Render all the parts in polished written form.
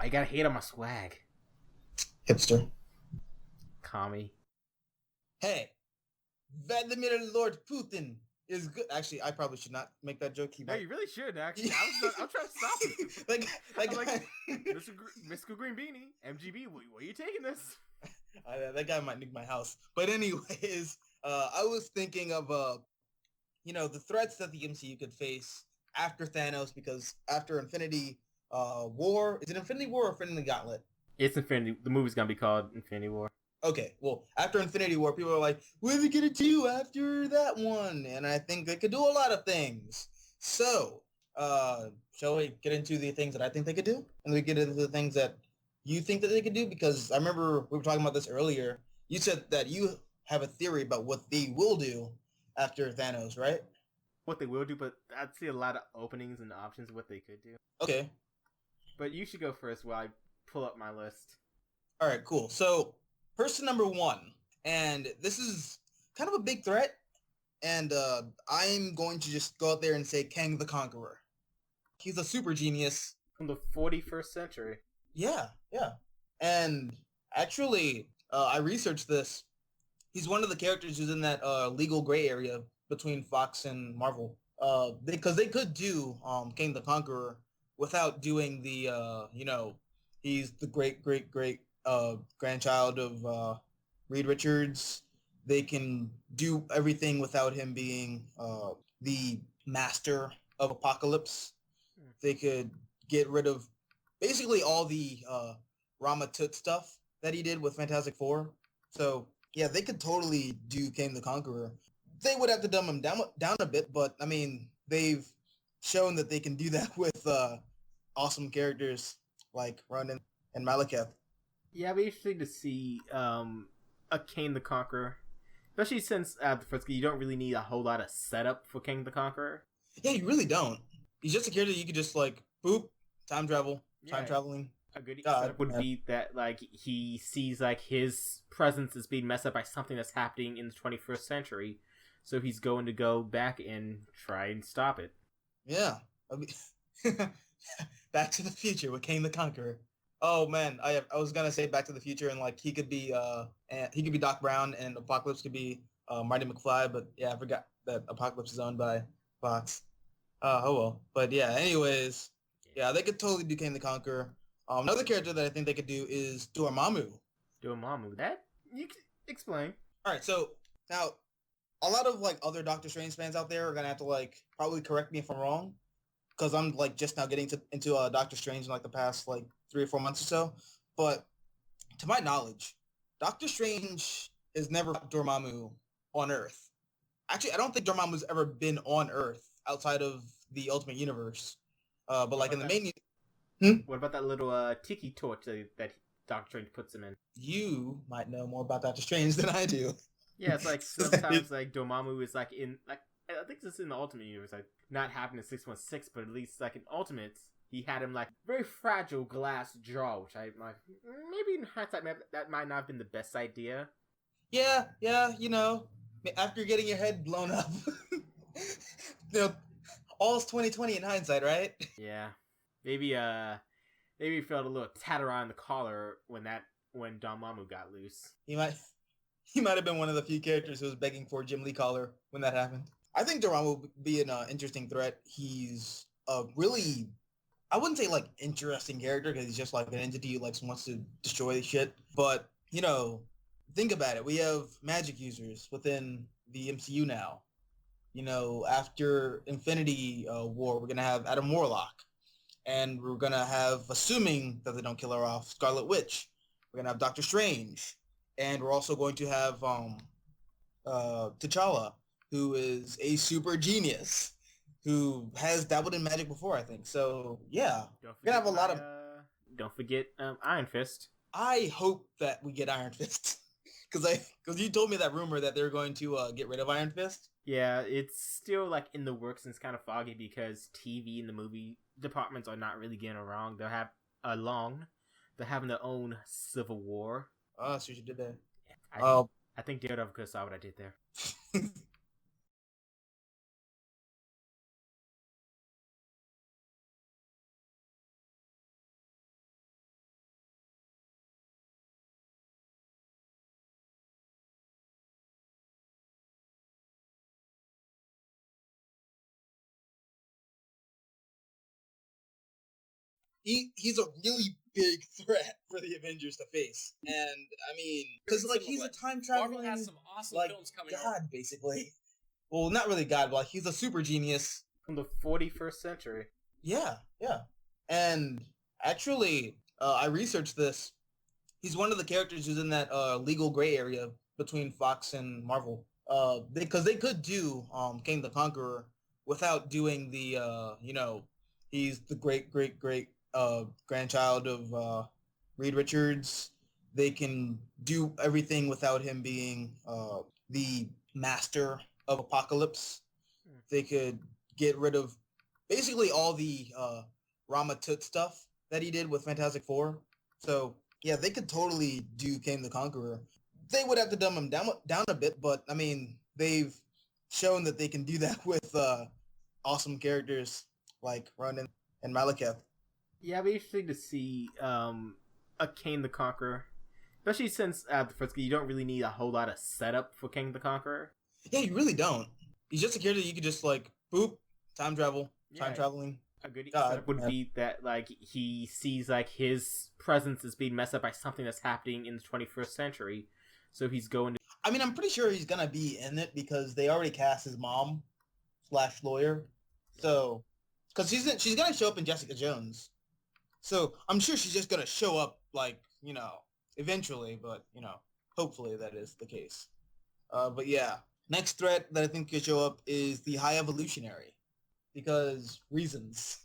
Why you gotta hate on my swag? Hipster. Commie. Hey, Vladimir Lord Putin is good. Actually, I probably should not make that joke. He No, might. you really should, actually. I'm trying to stop you. that I'm like, guy. Mr. Green Beanie, MGB, where are you taking this? That guy might nuke my house. But anyways, I was thinking of the threats that the MCU could face after Thanos, because after Infinity War, is it Infinity War or Infinity Gauntlet? It's Infinity. The movie's gonna be called Infinity War. Okay, well, after Infinity War, people are like, what are they gonna do after that one? And I think they could do a lot of things. So, shall we get into the things that I think they could do? And we get into the things that you think that they could do? Because I remember we were talking about this earlier. You said that you have a theory about what they will do after Thanos, right? What they will do, but I'd see a lot of openings and options of what they could do. Okay. But you should go first while I pull up my list. All right, cool. So, person number one, and this is kind of a big threat, and I'm going to just go out there and say Kang the Conqueror. He's a super genius. From the 41st century. Yeah, yeah. And actually, I researched this. He's one of the characters who's in that legal gray area between Fox and Marvel. Because they could do King the Conqueror without doing the, he's the great grandchild of Reed Richards. They can do everything without him being the master of Apocalypse. They could get rid of basically all the Rama Tut stuff that he did with Fantastic Four. So yeah, they could totally do King the Conqueror. They would have to dumb him down a bit, but I mean, they've shown that they can do that with awesome characters like Ronan and Malekith. Yeah, it'd be interesting to see a Kang the Conqueror. Especially since the first you don't really need a whole lot of setup for Kang the Conqueror. Yeah, you really don't. He's just a character you could just like boop, time traveling. A good setup would be that like he sees like his presence is being messed up by something that's happening in the 21st century, so he's going to go back and try and stop it. Yeah, I mean, Back to the Future with Kang the Conqueror. Oh man, I was gonna say Back to the Future and like he could be Doc Brown and Apocalypse could be Marty McFly, but yeah, I forgot that Apocalypse is owned by Fox. Oh well, but yeah. Anyways, yeah, they could totally do Kang the Conqueror. Another character that I think they could do is Dormammu. Dormammu, that you can explain. All right, so now a lot of like other Doctor Strange fans out there are gonna have to like probably correct me if I'm wrong, because I'm like just now getting into Doctor Strange in like the past like 3 or 4 months or so. But to my knowledge, Doctor Strange has never fought Dormammu on Earth. Actually, I don't think Dormammu's ever been on Earth outside of the Ultimate Universe. But like in the main, What about that little tiki torch that Doctor Strange puts him in? You might know more about Doctor Strange than I do. Yeah, it's like sometimes like Dormammu is like in like I think it's in the Ultimate Universe, like not happening in 616, but at least like in Ultimates, he had him like very fragile glass jaw, which I like maybe in hindsight that might not have been the best idea. Yeah, after getting your head blown up, all's 2020 in hindsight, right? Yeah, maybe maybe he felt a little tat around the collar when Dormammu got loose. He might have been one of the few characters who was begging for Jim Lee collar when that happened. I think Dormammu would be an interesting threat. He's a really, I wouldn't say like interesting character because he's just like an entity who like wants to destroy shit. But think about it. We have magic users within the MCU now. After Infinity War, we're gonna have Adam Warlock, and we're gonna have, assuming that they don't kill her off, Scarlet Witch. We're gonna have Doctor Strange, and we're also going to have T'Challa, who is a super genius, who has dabbled in magic before, I think. So yeah, we're gonna have a lot of. Don't forget Iron Fist. I hope that we get Iron Fist, because you told me that rumor that they're going to get rid of Iron Fist. Yeah, it's still like in the works and it's kind of foggy because TV and the movie departments are not really getting along. They're having their own civil war. Oh, so you did that. I think Daredevil could have saw what I did there. he's a really big threat for the Avengers to face. And I mean, because like he's a time traveling, Marvel has some awesome like films coming God, up. basically. Well, not really God, but like he's a super genius from the 41st century. Yeah, yeah. And actually, I researched this. He's one of the characters who's in that legal gray area between Fox and Marvel. Because they could do King the Conqueror without doing the he's the great grandchild of Reed Richards. They can do everything without him being the master of Apocalypse. They could get rid of basically all the Rama Tut stuff that he did with Fantastic Four. So yeah, they could totally do Kang the Conqueror. They would have to dumb him down a bit, but I mean, they've shown that they can do that with awesome characters like Ronan and Malekith. Yeah, it'd be interesting to see a Kang the Conqueror, especially since the first you don't really need a whole lot of setup for Kang the Conqueror. Yeah, you really don't. He's just a character you could just like boop, time traveling. A good setup would be that like he sees like his presence is being messed up by something that's happening in the 21st century, so he's going to. I mean, I'm pretty sure he's gonna be in it because they already cast his mom / lawyer. So, because she's gonna show up in Jessica Jones. So I'm sure she's just gonna show up like eventually, but hopefully that is the case. But yeah, next threat that I think could show up is the High Evolutionary, because reasons.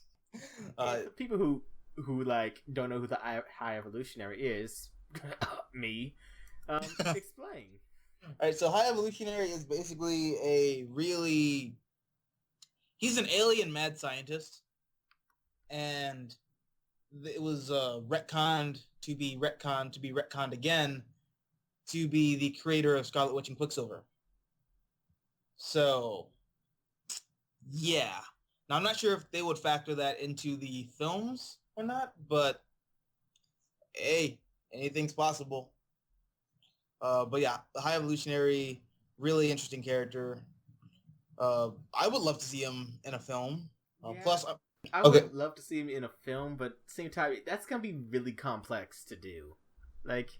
People who like don't know who the High Evolutionary is, me, explain. All right, so High Evolutionary is basically he's an alien mad scientist, and it was retconned to be retconned again to be the creator of Scarlet Witch and Quicksilver. So, yeah. Now, I'm not sure if they would factor that into the films or not, but hey, anything's possible. But yeah, the High Evolutionary, really interesting character. I would love to see him in a film. Yeah, Plus, I would love to see him in a film, but at the same time, that's gonna be really complex to do. Like,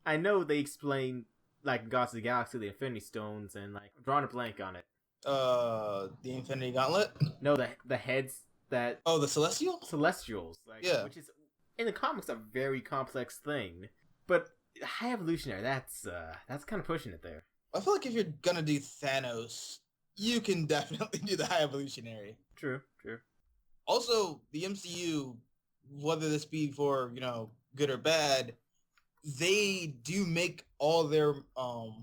I know they explain like Gods of the Galaxy, the Infinity Stones, and like I'm drawing a blank on it. The Infinity Gauntlet. No, the heads that. Oh, the Celestials. Like, yeah, which is in the comics a very complex thing, but High Evolutionary, that's kind of pushing it there. I feel like if you're gonna do Thanos, you can definitely do the High Evolutionary. True. Also, the MCU, whether this be for good or bad, they do make all their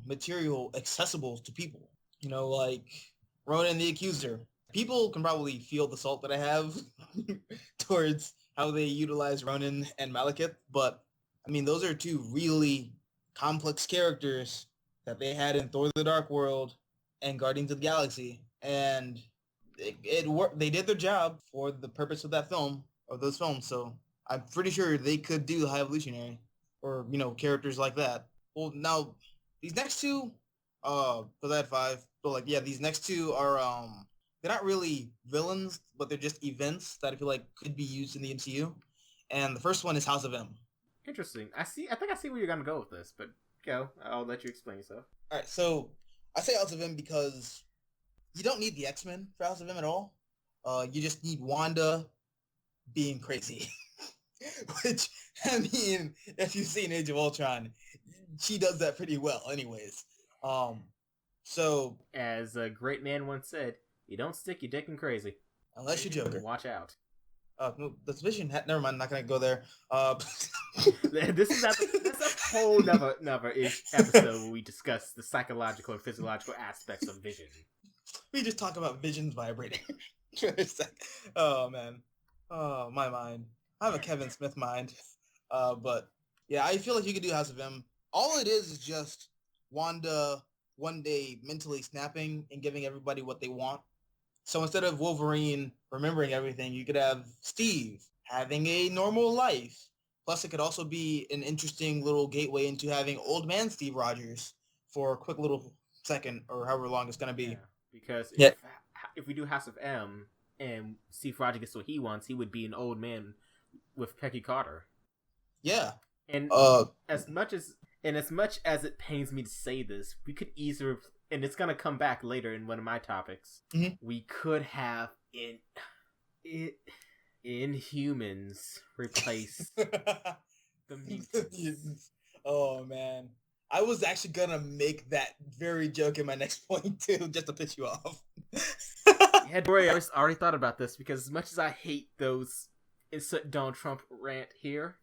material accessible to people. Like Ronan the Accuser. People can probably feel the salt that I have towards how they utilize Ronan and Malekith, but I mean, those are two really complex characters that they had in Thor: The Dark World and Guardians of the Galaxy, and it worked. They did their job for the purpose of those films. So I'm pretty sure they could do the High Evolutionary or characters like that. Well, now these next two, because I had 5, but like these next two are they're not really villains, but they're just events that I feel like could be used in the MCU. And the first one is House of M. Interesting. I think I see where you're gonna go with this, but go. I'll let you explain yourself. All right, so I say House of M because you don't need the XMen for House of M at all. You just need Wanda being crazy, which I mean, if you've seen Age of Ultron, she does that pretty well, anyways. So as a great man once said, you don't stick your dick in crazy unless you're Joker. Watch out. No, that's Vision. Never mind. I'm not gonna go there. That's a whole another episode where we discuss the psychological and physiological aspects of Vision. We just talk about Vision's vibrating. Oh man. Oh, my mind. I have a Kevin Smith mind. But yeah, I feel like you could do House of M. All it is just Wanda one day mentally snapping and giving everybody what they want. So instead of Wolverine remembering everything, you could have Steve having a normal life. Plus, it could also be an interesting little gateway into having old man Steve Rogers for a quick little second or however long it's going to be. Yeah, because if we do House of M and Steve Rogers gets what he wants, he would be an old man with Peggy Carter. Yeah. And as much as it pains me to say this, we could easily, and it's gonna come back later in one of my topics. Mm-hmm. We could have Inhumans replace the mutants. Oh man, I was actually gonna make that very joke in my next point too, just to piss you off. Yeah, don't worry, I already thought about this because as much as I hate those insert Donald Trump rant here,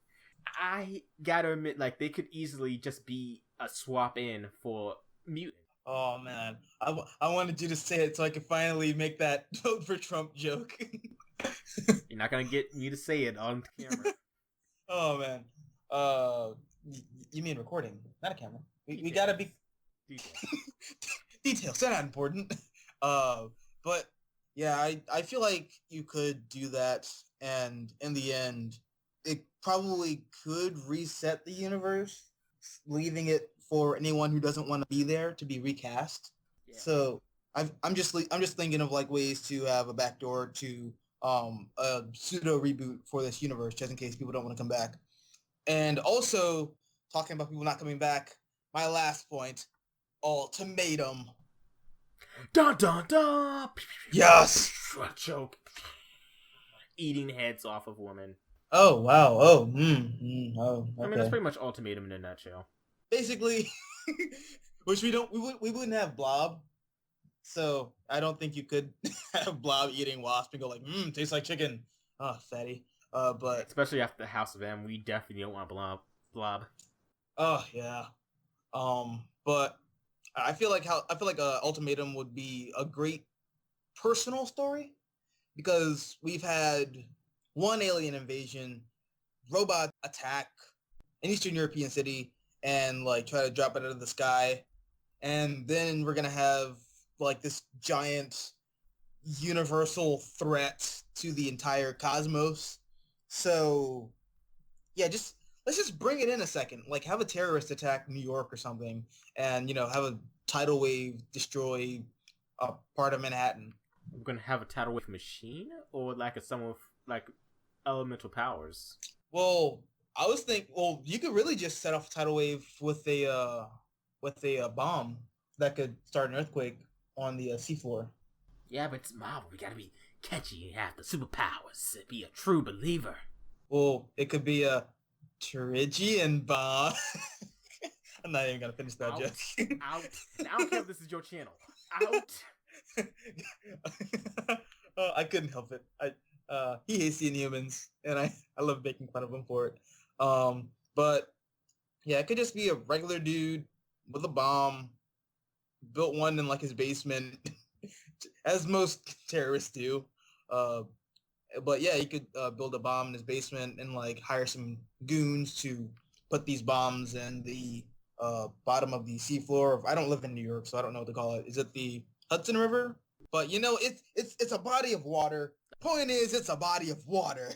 I gotta admit, like, they could easily just be a swap in for mutant. Oh man, I wanted you to say it so I could finally make that vote for Trump joke. You're not gonna get me to say it on camera. Oh man, you mean recording, not a camera? We gotta be details. They're not important. But yeah, I feel like you could do that, and in the end, it probably could reset the universe, leaving it for anyone who doesn't want to be there to be recast. Yeah. So I'm just thinking of like ways to have a backdoor to a pseudo reboot for this universe, just in case people don't want to come back. And also talking about people not coming back. My last point: ultimatum. Dun dun dun. Yes. Choke. Eating heads off of women. Oh wow! Oh, oh. Okay. I mean, that's pretty much ultimatum in a nutshell. Basically, which we wouldn't have Blob, so I don't think you could have Blob eating Wasp and go like, tastes like chicken. Oh, fatty. But especially after the House of M, we definitely don't want Blob. Oh yeah. But I feel like Ultimatum would be a great personal story because we've had one alien invasion, robot attack an Eastern European city and like try to drop it out of the sky. And then we're going to have like this giant universal threat to the entire cosmos. So yeah, let's just bring it in a second. Like have a terrorist attack New York or something and, have a tidal wave destroy a part of Manhattan. We're going to have a tidal wave machine or like someone with like elemental powers? Well, I was thinking, you could really just set off a tidal wave with a bomb that could start an earthquake on the seafloor. Yeah, but it's Marvel. We gotta be catchy and have the superpowers. Be a true believer. Well, it could be a Pterygian bomb. I'm not even gonna finish that joke. Out. I don't care if this is your channel. Out. I couldn't help it. He hates the Inhumans, and I love making fun of him for it. But yeah, it could just be a regular dude with a bomb, built one in like his basement, as most terrorists do. But yeah, he could build a bomb in his basement and like hire some goons to put these bombs in the bottom of the seafloor. I don't live in New York, so I don't know what to call it. Is it the Hudson River? But it's a body of water. Point is, it's a body of water.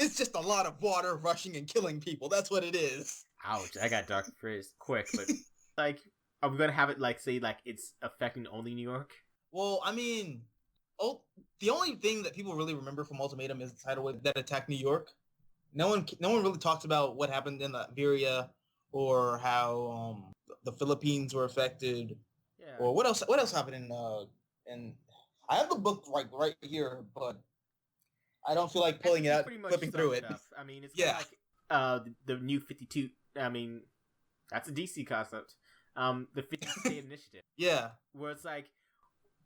It's just a lot of water rushing and killing people. That's what it is. Ouch! I got dark phrase quick, but like, are we gonna have it like say like it's affecting only New York? Well, I mean, the only thing that people really remember from Ultimatum is the tidal wave that attacked New York. No one really talks about what happened in Liberia or how the Philippines were affected. Yeah. Or what else happened in I have the book right here, but I don't feel like pulling it out, flipping through it. I mean, it's like the new 52. I mean, that's a DC concept. The 52 State Initiative. Yeah, where it's like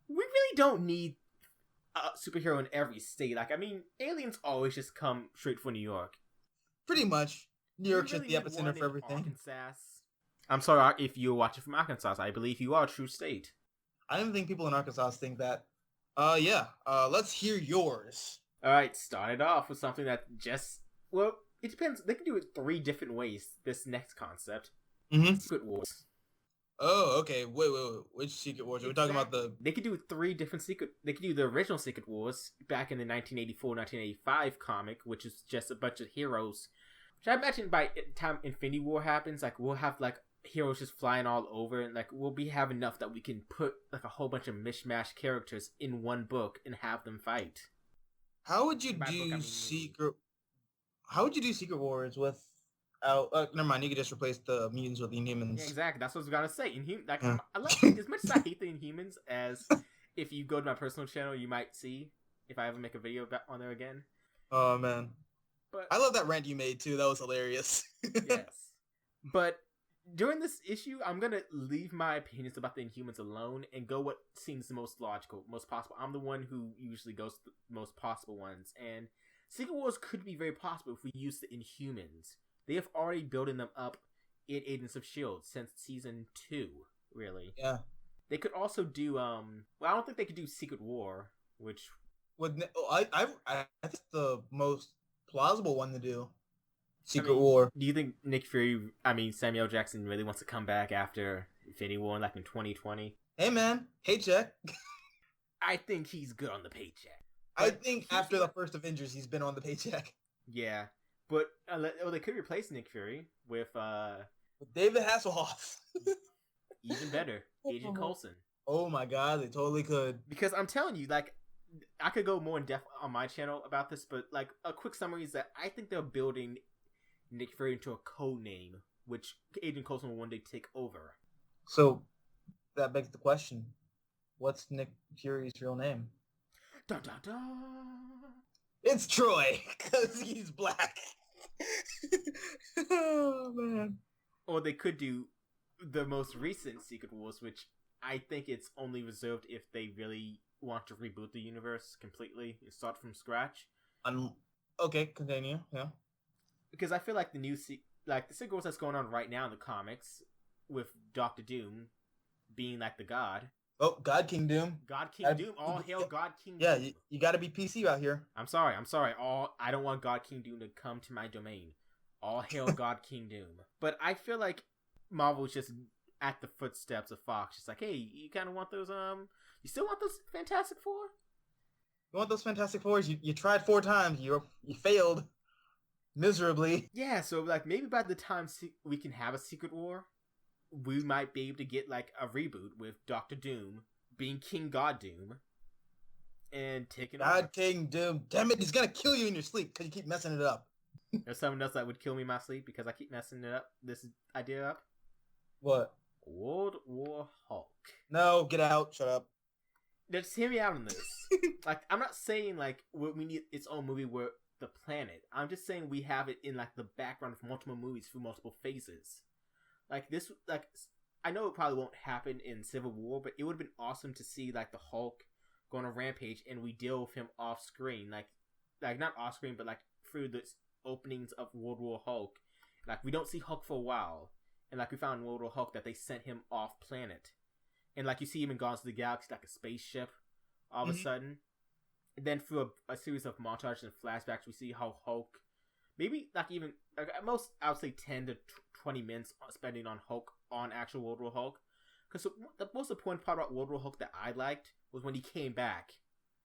we really don't need a superhero in every state. Like, I mean, aliens always just come straight for New York. Pretty much, New York's just the epicenter for everything. Arkansas. I'm sorry if you're watching from Arkansas. I believe you are a true state. I don't think people in Arkansas think that. Yeah. Let's hear yours. All right, start it off with something that it depends. They can do it 3 different ways. This next concept, Secret Wars. Oh, okay. Wait. Which Secret Wars? Are we talking about the? They could do 3 different They could do the original Secret Wars back in the 1984-1985 comic, which is just a bunch of heroes. Which I imagine by the time Infinity War happens, like we'll have like heroes just flying all over, and like we'll have enough that we can put like a whole bunch of mishmash characters in one book and have them fight. How would you do Secret? How would you do Secret Wars with? Never mind. You could just replace the mutants with Inhumans. Yeah, exactly. That's what I was gonna say. Like, Yeah. I like as much as I hate the Inhumans, as if you go to my personal channel, you might see if I ever make a video on there again. Oh man, but I love that rant you made too. That was hilarious. Yes, but during this issue, I'm gonna leave my opinions about the Inhumans alone and go what seems the most logical, most possible. I'm the one who usually goes to the most possible ones, and Secret Wars could be very possible if we use the Inhumans. They have already building them up in Agents of S.H.I.E.L.D. since season 2, really. Yeah. They could also do, well, I don't think they could do Secret War, which... I think the most plausible one to do. Secret War. Do you think Samuel Jackson really wants to come back after Infinity War, like in 2020? Hey man, paycheck. I think he's good on the paycheck. I think after the first Avengers, he's been on the paycheck. Yeah. But they could replace Nick Fury with David Hasselhoff. Even better, Agent Coulson. Oh my god, they totally could. Because I'm telling you, like, I could go more in depth on my channel about this, but like a quick summary is that I think they're building Nick Fury into a code name, which Agent Coulson will one day take over. So that begs the question: what's Nick Fury's real name? Dun dun dun. It's Troy, because he's black. Oh, man. Or they could do the most recent Secret Wars, which I think it's only reserved if they really want to reboot the universe completely and start from scratch. Okay, continue, yeah. Because I feel like the Secret Wars that's going on right now in the comics, with Doctor Doom being like the god. Oh, God King Doom. God King Doom. All hail God King Doom. Yeah, you gotta be PC out here. I'm sorry. I don't want God King Doom to come to my domain. All hail God King Doom. But I feel like Marvel's just at the footsteps of Fox. Just like, hey, you kind of want those, you still want those Fantastic Four? You want those Fantastic Fours? You tried 4 times. You failed miserably. Yeah, so like maybe by the time we can have a Secret War, we might be able to get like a reboot with Doctor Doom being King God Doom and taking over. God King Doom. Damn it, he's gonna kill you in your sleep because you keep messing it up. There's someone else that would kill me in my sleep because I keep messing it up. This idea up. What? World War Hulk. No, get out. Shut up. Just hear me out on this. Like, I'm not saying like we need its own movie where the planet. I'm just saying we have it in like the background of multiple movies through multiple phases. Like this, like I know it probably won't happen in Civil War, but it would have been awesome to see like the Hulk go on a rampage and we deal with him off screen, like not off screen, but like through the openings of World War Hulk. Like we don't see Hulk for a while, and like we found in World War Hulk that they sent him off planet, and like you see him in Guardians of the Galaxy, like a spaceship, all of a sudden. And then through a series of montages and flashbacks, we see how Hulk, maybe like even like at most I would say 10 to 20 minutes spending on Hulk on actual World War Hulk. Because the most important part about World War Hulk that I liked was when he came back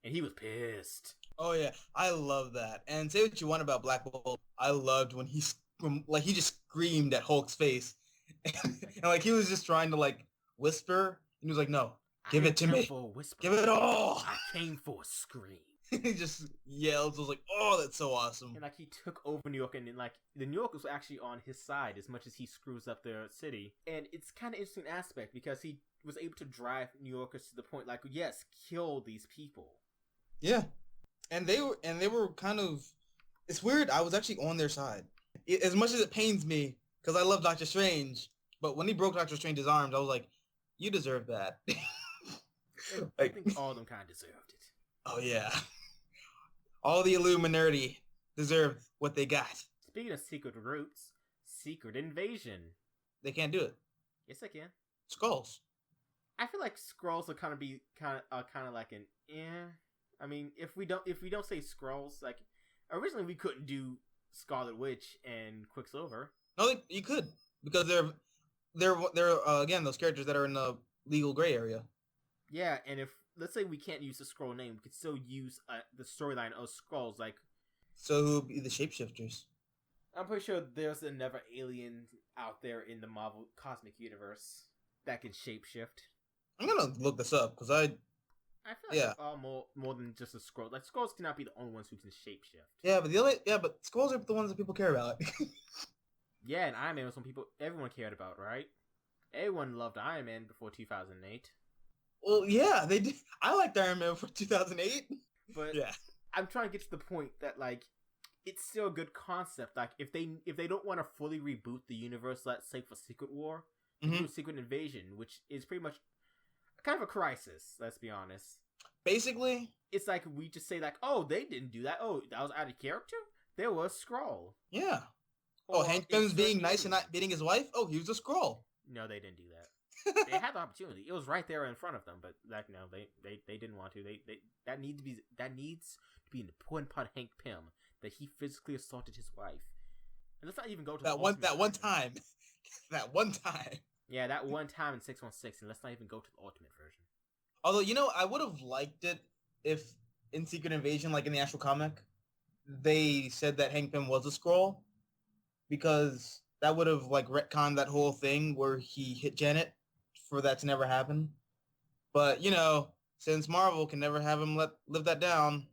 and he was pissed. Oh yeah, I love that. And say what you want about Black Bolt, I loved when he just screamed at Hulk's face, and like he was just trying to like whisper, and he was like, "No, give it to me, give it all." I came for a scream. He just yells. I was like, "Oh, that's so awesome!" And like he took over New York, and then like the New York was actually on his side as much as he screws up their city. And it's kind of interesting aspect because he was able to drive New Yorkers to the point like, yes, kill these people. Yeah, and they were kind of. It's weird. I was actually on their side. As much as it pains me because I love Doctor Strange, but when he broke Doctor Strange's arms, I was like, "You deserve that." I think all of them kind of deserved it. Oh yeah. All the Illuminati deserve what they got. Speaking of secret roots, Secret Invasion. They can't do it. Yes, they can. Skulls. I feel like Skrulls will kind of like an I mean, if we don't say Skrulls, like originally we couldn't do Scarlet Witch and Quicksilver. No, you could because they're again those characters that are in the legal gray area. Yeah, and if let's say we can't use the Skrull name, we could still use the storyline of Skrulls. Like, so who would be the shapeshifters? I'm pretty sure there's another alien out there in the Marvel cosmic universe that can shapeshift. I'm gonna look this up because I feel like it's all more than just a scroll. Like scrolls cannot be the only ones who can shapeshift. Yeah, but scrolls are the ones that people care about. Yeah, and Iron Man was one everyone cared about, right? Everyone loved Iron Man before 2008. Well, yeah, they did. I liked Iron Man for 2008. But yeah, I'm trying to get to the point that like it's still a good concept. Like if they don't want to fully reboot the universe, let's say for Secret War, do a Secret Invasion, which is pretty much kind of a crisis. Let's be honest. Basically, it's like we just say like, oh, they didn't do that. Oh, that was out of character. There was Skrull. Yeah. Oh, Hank Pym's being nice and not beating his wife. Oh, he was a Skrull. No, they didn't do that. They had the opportunity. It was right there in front of them, but like no, they didn't want to. They that needs to be an important part of Hank Pym that he physically assaulted his wife. And let's not even go to that one time. That one time. Yeah, that one time in 616, and let's not even go to the Ultimate version. Although, I would have liked it if in Secret Invasion, like in the actual comic, they said that Hank Pym was a Skrull, because that would have like retconned that whole thing where he hit Janet for that to never happen. But, since Marvel can never have him live that down.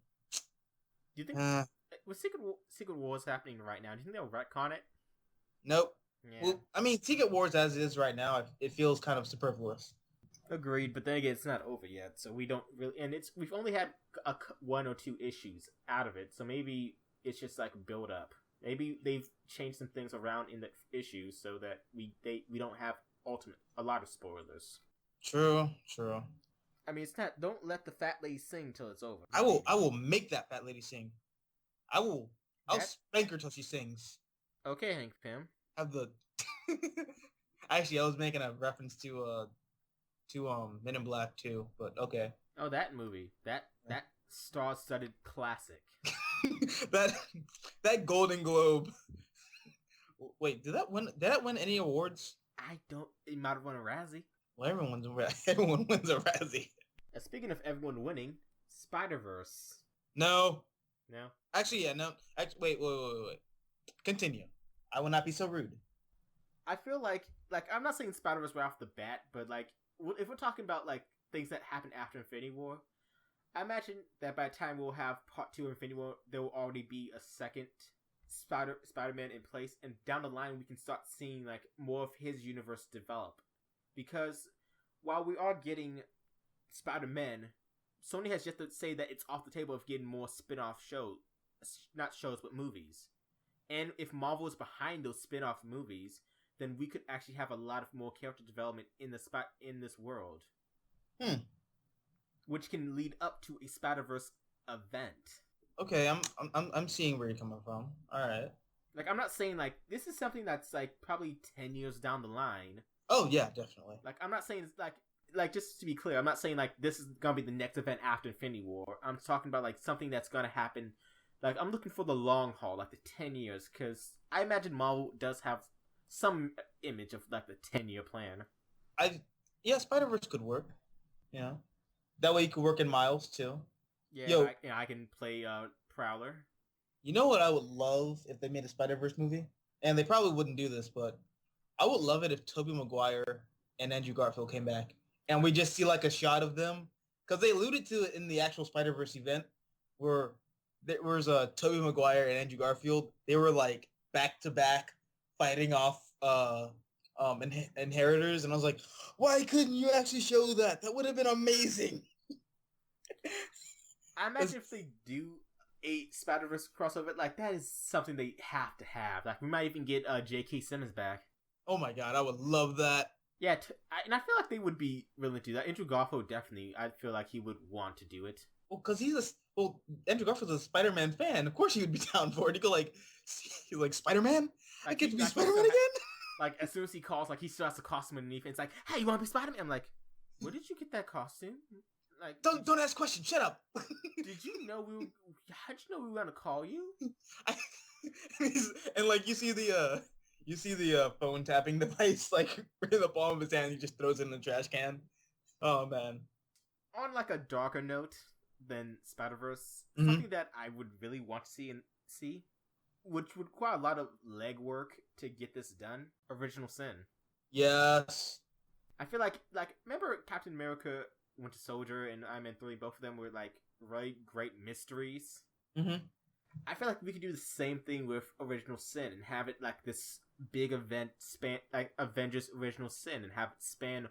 Do you think with Secret Wars happening right now, do you think they'll retcon it? Nope. Yeah. Well, I mean, Secret Wars as it is right now, it feels kind of superfluous. Agreed, but then again, it's not over yet, so we don't really. And we've only had one or two issues out of it, so maybe it's just like build up. Maybe they've changed some things around in the issues so that we don't have a lot of spoilers. True. I mean, it's not. Don't let the fat lady sing till it's over. I will make that fat lady sing. I'll spank her till she sings. Okay, Hank Pym. Actually, I was making a reference to Men in Black too, but okay. Oh, that movie. That star-studded classic. that Golden Globe. Wait, did that win any awards? I don't. It might have won a Razzie. Well, everyone wins a Razzie. Speaking of everyone winning, Spider-Verse. No. Actually, yeah, no. Wait. Continue. I will not be so rude. I feel like I'm not saying Spider-Verse right off the bat, but like if we're talking about like things that happened after Infinity War, I imagine that by the time we'll have Part 2 of Infinity War, there will already be a second Spider-Man in place, and down the line we can start seeing like more of his universe develop. Because while we are getting Spider-Man, Sony has yet to say that it's off the table of getting more spin-off shows, not shows but movies. And if Marvel is behind those spin-off movies, then we could actually have a lot of more character development in this world. Which can lead up to a Spider-Verse event. Okay, I'm seeing where you're coming from. All right. Like, I'm not saying like this is something that's like probably 10 years down the line. Oh yeah, definitely. Like, I'm not saying it's like just to be clear, I'm not saying like this is gonna be the next event after Infinity War. I'm talking about like something that's gonna happen. Like, I'm looking for the long haul, like the 10 years, because I imagine Marvel does have some image of like the 10-year plan. Spider-Verse could work. Yeah. That way you could work in Miles too. Yeah, I can play Prowler. You know what I would love if they made a Spider-Verse movie? And they probably wouldn't do this, but I would love it if Tobey Maguire and Andrew Garfield came back. And we just see like a shot of them. Because they alluded to it in the actual Spider-Verse event where there was Tobey Maguire and Andrew Garfield. They were like back-to-back fighting off inheritors. And I was like, why couldn't you actually show that? That would have been amazing. I imagine if they do a Spider-Verse crossover, like that is something they have to have. Like we might even get J.K. Simmons back. Oh my god, I would love that. Yeah, and I feel like they would be willing to do that. Andrew Garfield definitely. I feel like he would want to do it. Well, because Andrew Garfield's a Spider-Man fan. Of course he would be down for it. He's like, Spider-Man? Like, I get to be Spider-Man again? Like, as soon as he calls, like, he still has a costume underneath, and it's like, hey, you want to be Spider-Man? I'm like, where did you get that costume? Like, don't ask questions. Shut up. Did you know how'd you know we were going to call you? And, like, you see the phone tapping device, like, in the palm of his hand. He just throws it in the trash can. Oh, man. On, like, a darker note than Spider-Verse, something that I would really want to see, which would require a lot of legwork to get this done, Original Sin. Yes. I feel like, remember Captain America Winter Soldier and Iron Man 3, both of them were like really great mysteries. Mm-hmm. I feel like we could do the same thing with Original Sin and have it like this big event span, like Avengers Original Sin, and have it span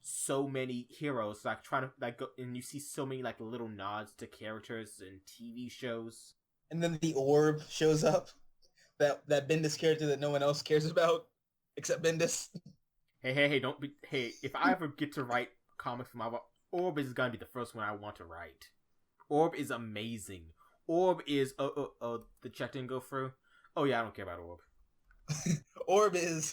so many heroes, like trying to like go, and you see so many like little nods to characters and TV shows. And then the orb shows up, that Bendis character that no one else cares about except Bendis. Hey! Don't be. Hey, if I ever get to write comics for Marvel, Orb is gonna be the first one I want to write. Orb is amazing. Orb is the check didn't go through. Oh yeah, I don't care about Orb. Orb is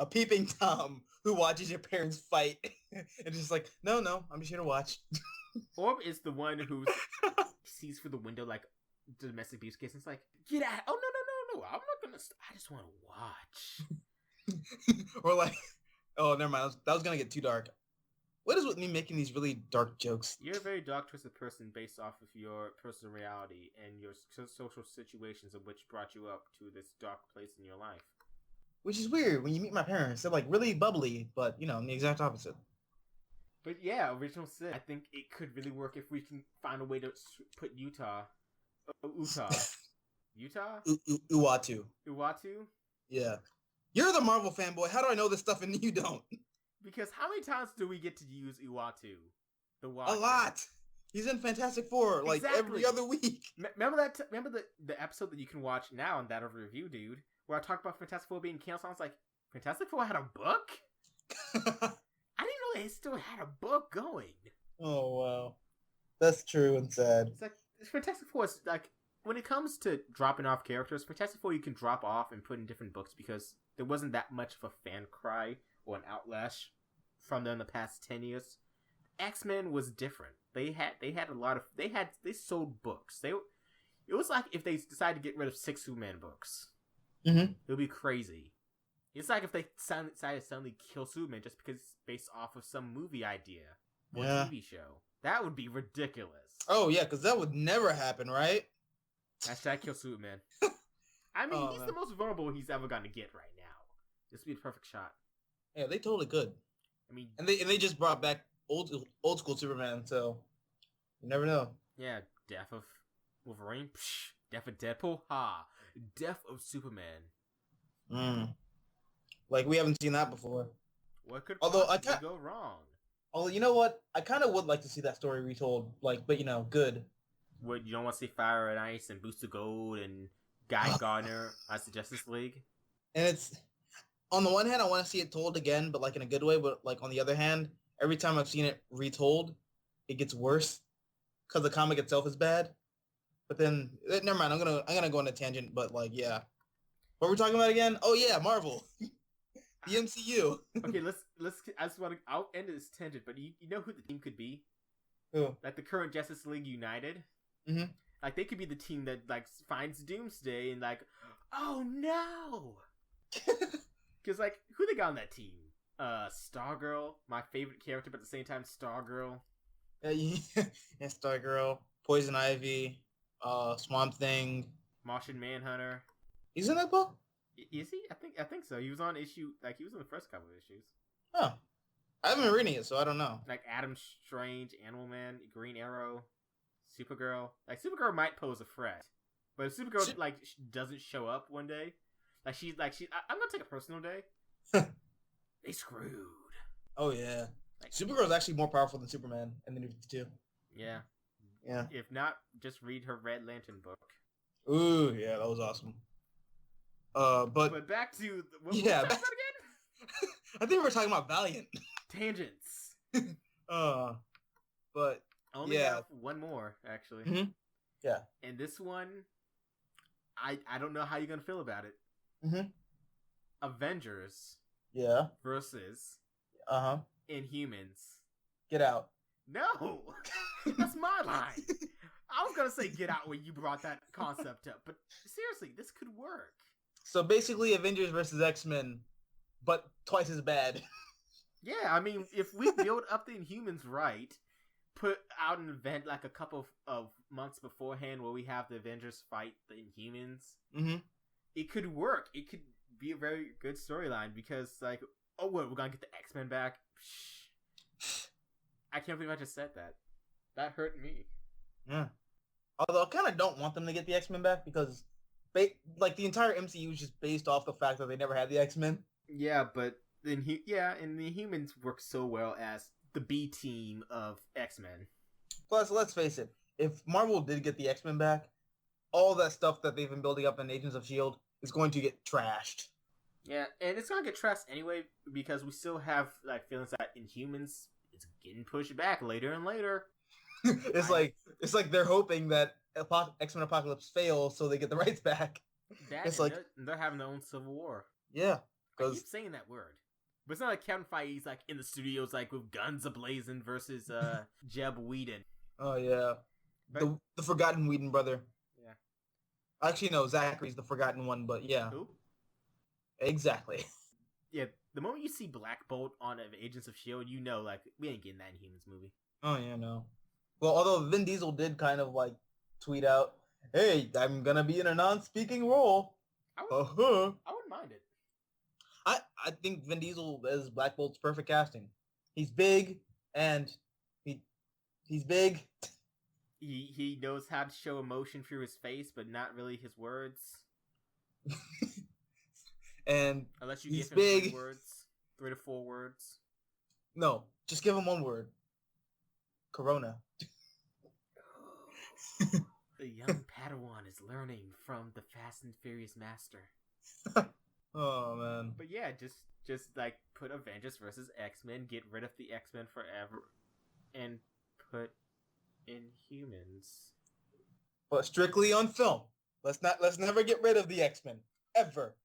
a peeping Tom who watches your parents fight and just like, no, I'm just here to watch. Orb is the one who sees through the window like domestic abuse case and it's like, get out! Oh no! I'm not gonna. I just want to watch. Or like, oh, never mind. That was gonna get too dark. What is with me making these really dark jokes? You're a very dark, twisted person based off of your personal reality and your social situations of which brought you up to this dark place in your life. Which is weird. When you meet my parents, they're like really bubbly, but you know, I'm the exact opposite. But yeah, Original Sin. I think it could really work if we can find a way to put Utah. Uatu. Uatu? Yeah. You're the Marvel fanboy. How do I know this stuff and you don't? Because how many times do we get to use Uatu? The Watcher? A lot. He's in Fantastic Four like every other week. Remember the episode that you can watch now on ThatOtherReviewDude where I talked about Fantastic Four being canceled? I was like, Fantastic Four had a book? I didn't know they still had a book going. Oh wow, that's true and sad. It's like Fantastic Four is like, when it comes to dropping off characters, Fantastic Four you can drop off and put in different books because there wasn't that much of a fan cry or an outlash from them in the past 10 years. X-Men was different. They had a lot of they sold books. It was like if they decided to get rid of 6 Superman books. Mm-hmm. It would be crazy. It's like if they decided to suddenly kill Superman just because it's based off of some movie idea or TV show. That would be ridiculous. Oh yeah, because that would never happen, right? Hashtag kill Superman. I mean, he's the most vulnerable he's ever going to get right now. This would be the perfect shot. Yeah, they totally could. I mean, and they just brought back old school Superman, so you never know. Yeah, death of Wolverine, psh, death of Deadpool, ha, death of Superman. Like we haven't seen that before. What could possibly go wrong? Although you know what, I kind of would like to see that story retold, like, but you know, good. What, you don't want to see Fire and Ice and Booster Gold and Guy Gardner as the Justice League? And it's, on the one hand, I want to see it told again, but like in a good way. But like on the other hand, every time I've seen it retold, it gets worse because the comic itself is bad. But then, never mind. I'm gonna go on a tangent. But like, yeah, what were we talking about again? Oh yeah, Marvel, the MCU. Okay, let's. I just want to. I'll end this tangent, but you know who the team could be? Who? Like the current Justice League United. Mm-hmm. Like they could be the team that like finds Doomsday and like, oh no. Because, like, who they got on that team? Stargirl, my favorite character, but at the same time, Stargirl. Yeah, Stargirl, Poison Ivy, Swamp Thing, Martian Manhunter. He's in that book? Is he? I think so. He was on issue, like, he was in the first couple of issues. Oh. I haven't been reading it, so I don't know. Like, Adam Strange, Animal Man, Green Arrow, Supergirl. Like, Supergirl might pose a threat. But if Supergirl, like, doesn't show up one day, I'm gonna take a personal day. They screwed. Oh yeah. Like, Supergirl is actually more powerful than Superman in the New 52. Yeah. Yeah. If not, just read her Red Lantern book. Ooh, yeah, that was awesome. But back to what yeah. was that again? I think we were talking about Valiant. Tangents. But I only have one more actually. Mm-hmm. Yeah. And this one, I don't know how you're gonna feel about it. Mm-hmm. Avengers. Yeah. Versus. Inhumans. Get Out. No, that's my line. I was gonna say Get Out when you brought that concept up, but seriously, this could work. So basically, Avengers versus X-Men, but twice as bad. Yeah, I mean, if we build up the Inhumans right, put out an event like a couple of months beforehand where we have the Avengers fight the Inhumans, it could work. It could be a very good storyline because, like, oh, what, we're gonna get the X-Men back? I can't believe I just said that. That hurt me. Yeah. Although I kind of don't want them to get the X-Men back because, like, the entire MCU is just based off the fact that they never had the X-Men. Yeah, but and the humans work so well as the B team of X-Men. Plus, let's face it, if Marvel did get the X-Men back, all that stuff that they've been building up in Agents of S.H.I.E.L.D. is going to get trashed. Yeah, and it's gonna get trashed anyway because we still have like feelings that Inhumans it's getting pushed back later and later. it's like they're hoping that X-Men Apocalypse fails so they get the rights back. It's like they're having their own civil war. Yeah, I keep saying that word, but it's not like Kevin Feige's like in the studios like with guns ablazing versus Jeb Whedon. Oh yeah, but, the Forgotten Whedon brother. Yeah, actually no, Zachary's the forgotten one, but yeah. Who? Exactly. Yeah, the moment you see Black Bolt on Agents of S.H.I.E.L.D., you know, like, we ain't getting that in Humans movie. Oh, yeah, no. Well, although Vin Diesel did kind of, like, tweet out, hey, I'm gonna be in a non-speaking role. I wouldn't mind it. I think Vin Diesel as Black Bolt's perfect casting. He's big, and he's big. He knows how to show emotion through his face, but not really his words. And unless you give him big. 3 words, 3 to 4 words. No, just give him 1 word. Corona. The young Padawan is learning from the Fast and Furious master. Oh man. But yeah, just like put Avengers versus X-Men, get rid of the X-Men forever, and put Inhumans. But strictly on film. Let's never get rid of the X-Men ever.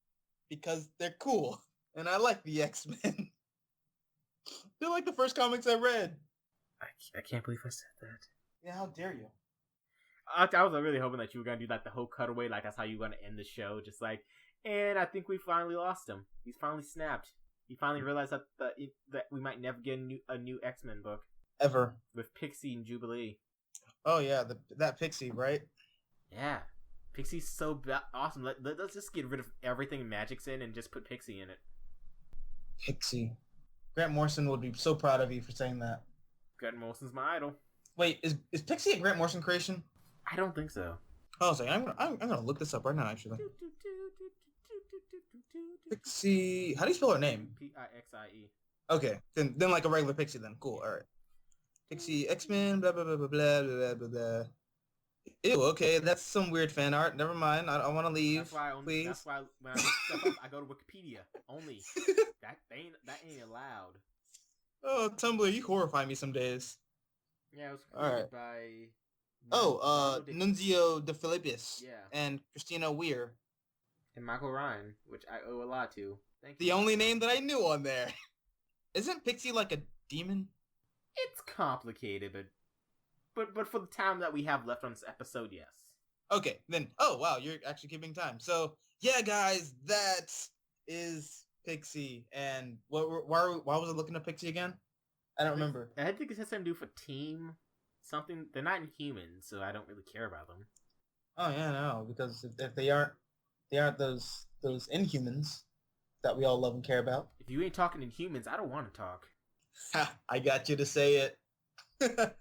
Because they're cool. And I like the X-Men. They're like the first comics I read. I can't believe I said that. Yeah, how dare you? I was really hoping that you were going to do like the whole cutaway, like that's how you were going to end the show. Just like, and I think we finally lost him. He's finally snapped. He finally realized that that we might never get a new X-Men book. Ever. With Pixie and Jubilee. Oh yeah, that Pixie, right? Yeah. Pixie's so awesome. Let's just get rid of everything Magic's in and just put Pixie in it. Pixie. Grant Morrison would be so proud of you for saying that. Grant Morrison's my idol. Wait, is Pixie a Grant Morrison creation? I don't think so. Oh, sorry. I'm gonna look this up right now. Actually. Pixie. How do you spell her name? Pixie. Okay, then like a regular Pixie. Then cool. All right. Pixie X-Men. Blah blah blah blah blah blah blah blah. Ew, okay, that's some weird fan art. Never mind. I want to leave. Please. That's why when I look stuff up, I go to Wikipedia only. that ain't allowed. Oh, Tumblr, you horrify me some days. Yeah, it was created by. Nunzio De Filippis. Yeah. And Christina Weir. And Michael Ryan, which I owe a lot to. Thank you. The only name that I knew on there. Isn't Pixie like a demon? It's complicated, but for the time that we have left on this episode, yes. Okay, then. Oh, wow, you're actually keeping time. So, yeah, guys, that is Pixie. And why was I looking at Pixie again? I don't remember. I think it has something to do with team. Something. They're not Inhumans, so I don't really care about them. Oh, yeah, no, because if they aren't those Inhumans that we all love and care about. If you ain't talking Inhumans, I don't want to talk. Ha, I got you to say it.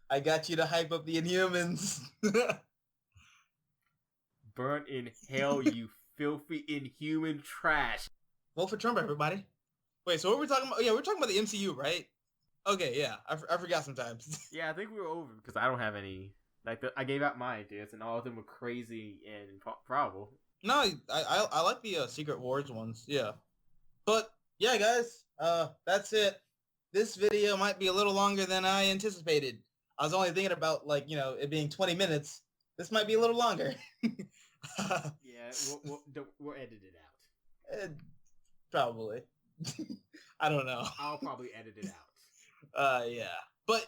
I got you to hype up the Inhumans. Burn in hell, you filthy Inhuman trash. Vote for Trump, everybody. Wait, so what were we talking about? Yeah, we're talking about the MCU, right? Okay, yeah. I forgot sometimes. Yeah, I think we were over because I don't have any. Like, I gave out my ideas, and all of them were crazy and probable. No, I like the Secret Wars ones, yeah. But, yeah, guys, that's it. This video might be a little longer than I anticipated. I was only thinking about, like, it being 20 minutes. This might be a little longer. Yeah, we'll edit it out. Probably. I don't know. I'll probably edit it out. Yeah. But,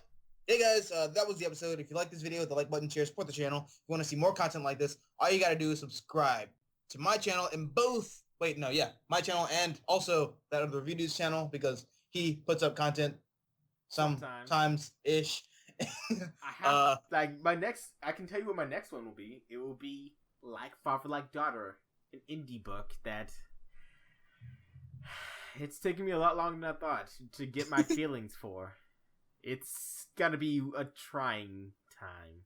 hey guys, that was the episode. If you like this video, hit the like button, share, support the channel. If you want to see more content like this, all you gotta do is subscribe to my channel and my channel and also ThatOtherReviewDude's channel because he puts up content sometimes-ish. I can tell you what my next one will be. It will be Like Father, Like Daughter, an indie book that it's taken me a lot longer than I thought to get my feelings for. It's gonna be a trying time.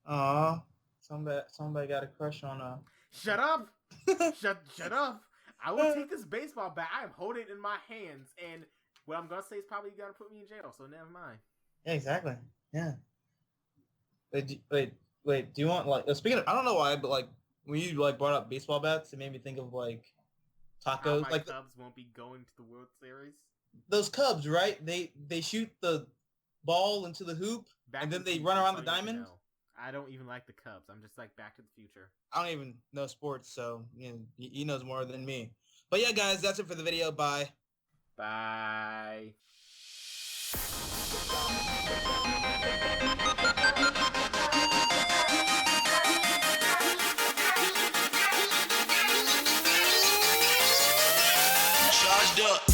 Aw, somebody got a crush on Shut up! Shut up! I will take this baseball bat. I am holding it in my hands, and what I'm gonna say is probably gonna put me in jail. So never mind. Yeah, exactly. Yeah. Wait. Do you want like speaking of? I don't know why, but like when you like brought up baseball bats, it made me think of like How tacos. my Like Cubs won't be going to the World Series. those Cubs, right? They shoot the ball into the hoop Back and to then the they Future, run around that's the all you have to diamond. know. I don't even like the Cubs. I'm just like Back to the Future. I don't even know sports, so he knows more than me. But yeah, guys, that's it for the video. Bye. Bye. Charged up.